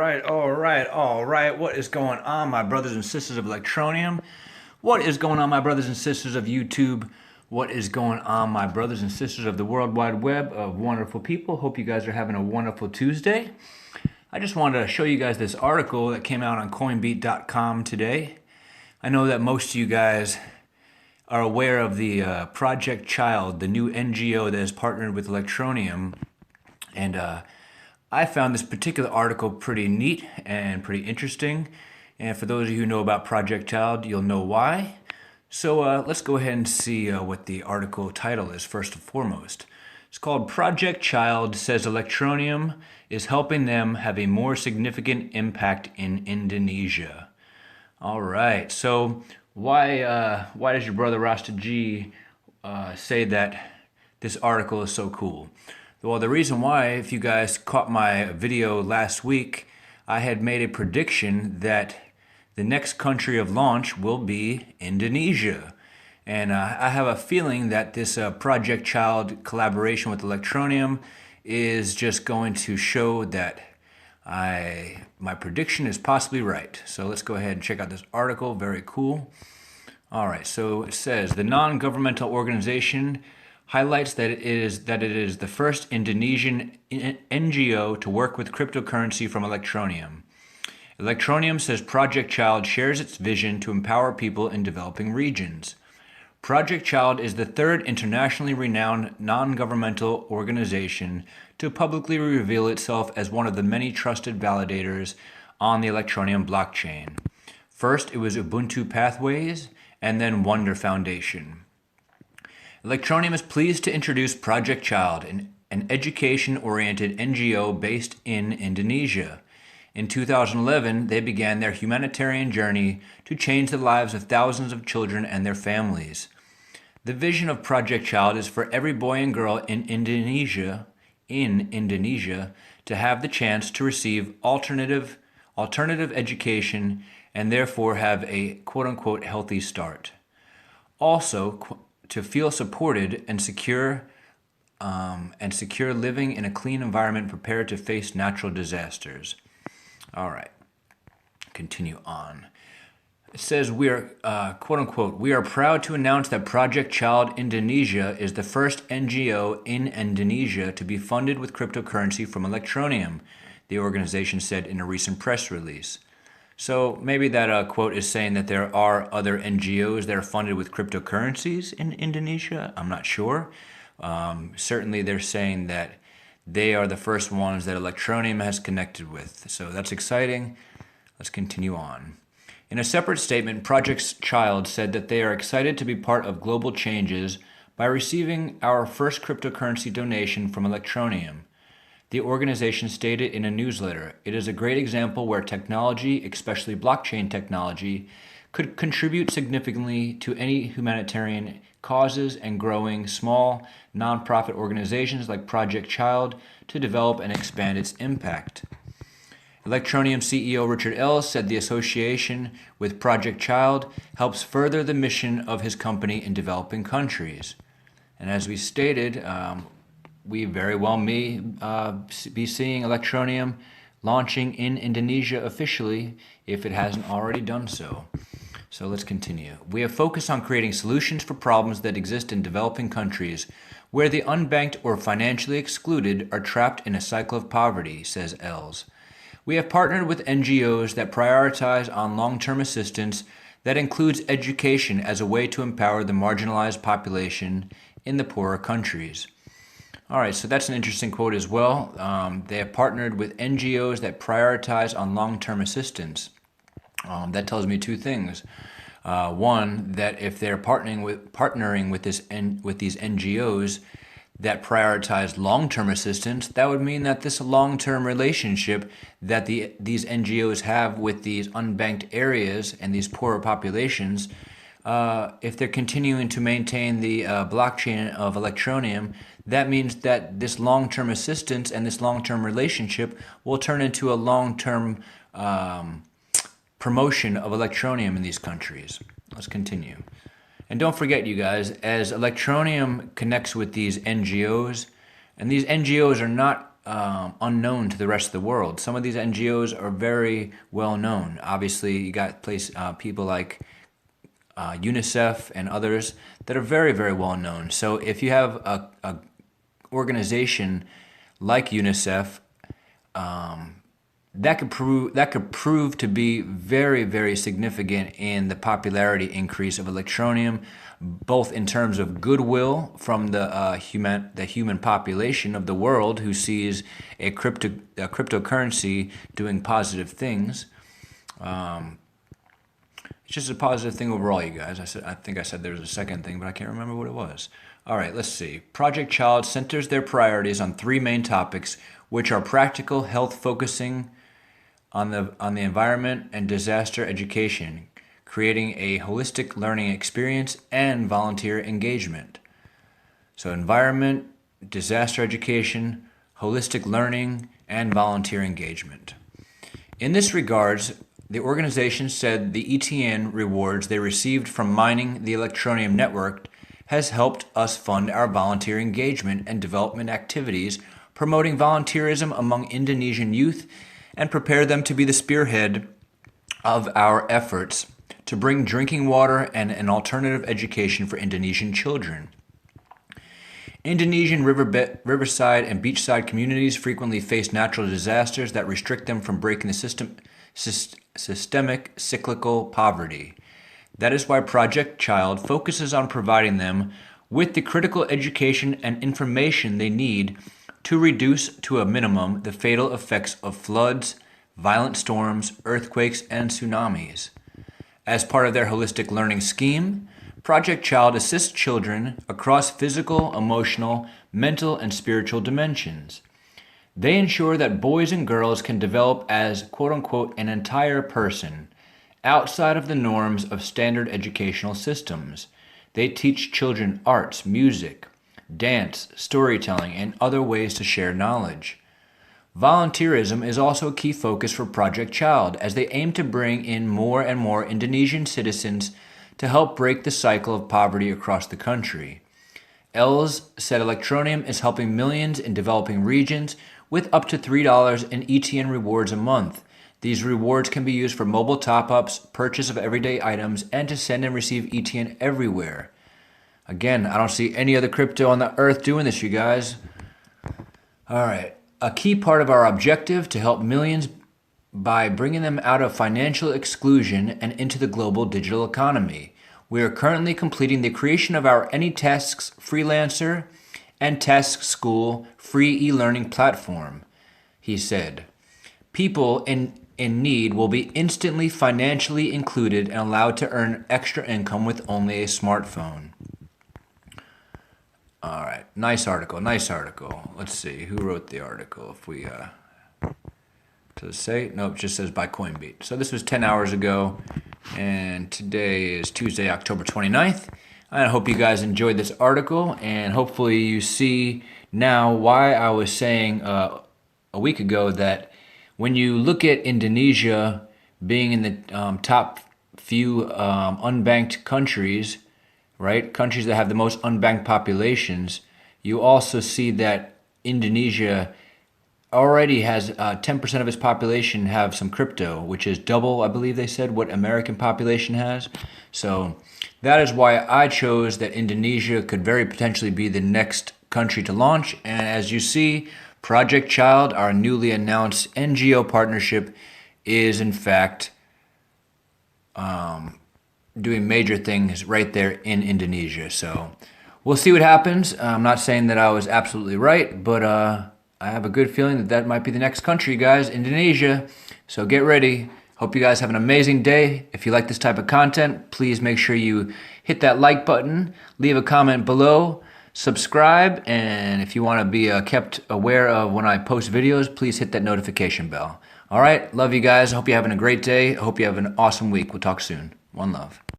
All right. What is going on, my brothers and sisters of Electroneum? What is going on, my brothers and sisters of YouTube? What is going on, my brothers and sisters of the World Wide Web of wonderful people? Hope you guys are having a wonderful Tuesday. I just wanted to show you guys this article that came out on coinbeat.com today. I know that most of you guys are aware of the Project Child, the new NGO that has partnered with Electroneum. And I found this particular article pretty neat and pretty interesting. And for those of you who know about Project Child, you'll know why. So let's go ahead and see what the article title is first and foremost. It's called Project Child Says Electroneum is Helping Them Have a More Significant Impact in Indonesia. All right, so why does your brother Rasta G say that this article is so cool? Well, the reason why, if you guys caught my video last week, I had made a prediction that the next country of launch will be Indonesia. And I have a feeling that this Project Child collaboration with Electroneum is just going to show that my prediction is possibly right. So let's go ahead and check out this article. Very cool. All right, so it says the non-governmental organization highlights that it is the first Indonesian NGO to work with cryptocurrency from Electroneum. Electroneum says Project Child shares its vision to empower people in developing regions. Project Child is the third internationally renowned non-governmental organization to publicly reveal itself as one of the many trusted validators on the Electroneum blockchain. First, it was Ubuntu Pathways, and then Wonder Foundation. Electroneum is pleased to introduce Project Child, an education-oriented NGO based in Indonesia. In 2011, they began their humanitarian journey to change the lives of thousands of children and their families. The vision of Project Child is for every boy and girl in Indonesia to have the chance to receive alternative education and therefore have a quote-unquote healthy start. Also, to feel supported and secure living in a clean environment prepared to face natural disasters. All right, continue on. It says we are, quote unquote, we are proud to announce that Project Child Indonesia is the first NGO in Indonesia to be funded with cryptocurrency from Electroneum, the organization said in a recent press release. So maybe that quote is saying that there are other NGOs that are funded with cryptocurrencies in Indonesia. I'm not sure. Certainly they're saying that they are the first ones that Electroneum has connected with. So that's exciting. Let's continue on. In a separate statement, Project Child said that they are excited to be part of global changes by receiving our first cryptocurrency donation from Electroneum. The organization stated in a newsletter, "It is a great example where technology, especially blockchain technology, could contribute significantly to any humanitarian causes and growing small nonprofit organizations like Project Child to develop and expand its impact." Electroneum CEO Richard Ellis said the association with Project Child helps further the mission of his company in developing countries. And as we stated, we very well may be seeing Electroneum launching in Indonesia officially if it hasn't already done so. So let's continue. We have focused on creating solutions for problems that exist in developing countries where the unbanked or financially excluded are trapped in a cycle of poverty, says Els. We have partnered with NGOs that prioritize on long-term assistance that includes education as a way to empower the marginalized population in the poorer countries. All right, so that's an interesting quote as well. They have partnered with NGOs that prioritize on long-term assistance. That tells me two things. One, that if they're partnering with these NGOs that prioritize long-term assistance, that would mean that this long-term relationship that these NGOs have with these unbanked areas and these poorer populations, if they're continuing to maintain the blockchain of Electroneum, that means that this long-term assistance and this long-term relationship will turn into a long-term promotion of Electroneum in these countries. Let's continue. And don't forget, you guys, as Electroneum connects with these NGOs, and these NGOs are not unknown to the rest of the world. Some of these NGOs are very well known. Obviously, you got people like UNICEF and others that are very, very well known. So if you have a organization like UNICEF, that could prove to be very, very significant in the popularity increase of Electroneum, both in terms of goodwill from the human population of the world who sees a cryptocurrency doing positive things. It's just a positive thing overall, you guys. I think I said there was a second thing, but I can't remember what it was. All right, let's see. Project Child centers their priorities on three main topics, which are practical health focusing on the environment and disaster education, creating a holistic learning experience, and volunteer engagement. So environment, disaster education, holistic learning, and volunteer engagement. In this regards, the organization said the ETN rewards they received from mining the Electroneum network has helped us fund our volunteer engagement and development activities, promoting volunteerism among Indonesian youth and prepare them to be the spearhead of our efforts to bring drinking water and an alternative education for Indonesian children. Indonesian riverside and beachside communities frequently face natural disasters that restrict them from breaking the systemic cyclical poverty. That is why Project Child focuses on providing them with the critical education and information they need to reduce to a minimum the fatal effects of floods, violent storms, earthquakes, and tsunamis. As part of their holistic learning scheme, Project Child assists children across physical, emotional, mental, and spiritual dimensions. They ensure that boys and girls can develop as quote-unquote an entire person, outside of the norms of standard educational systems. They teach children arts, music, dance, storytelling, and other ways to share knowledge. Volunteerism is also a key focus for Project Child, as they aim to bring in more and more Indonesian citizens to help break the cycle of poverty across the country. Els said Electroneum is helping millions in developing regions with up to $3 in ETN rewards a month. These rewards can be used for mobile top-ups, purchase of everyday items, and to send and receive ETN everywhere. Again, I don't see any other crypto on the earth doing this, you guys. All right. A key part of our objective to help millions by bringing them out of financial exclusion and into the global digital economy. We are currently completing the creation of our AnyTasks freelancer and Task School free e-learning platform, he said. People in need will be instantly financially included and allowed to earn extra income with only a smartphone. All right, nice article. Let's see, who wrote the article? If we, does it say? Nope, it just says by Coinbeat. So this was 10 hours ago, and today is Tuesday, October 29th. I hope you guys enjoyed this article, and hopefully you see now why I was saying a week ago that when you look at Indonesia being in the top few unbanked countries, right? Countries that have the most unbanked populations, you also see that Indonesia already has 10% of its population have some crypto, which is double, I believe they said, what American population has. So that is why I chose that Indonesia could very potentially be the next country to launch. And as you see, Project Child, our newly announced NGO partnership, is in fact doing major things right there in Indonesia. So we'll see what happens. I'm not saying that I was absolutely right, but I have a good feeling that that might be the next country, guys, Indonesia. So get ready. Hope you guys have an amazing day. If you like this type of content, please make sure you hit that like button, leave a comment below, subscribe, and if you want to be kept aware of when I post videos, please hit that notification bell. All right, love you guys. I hope you're having a great day. I hope you have an awesome week. We'll talk soon. One love.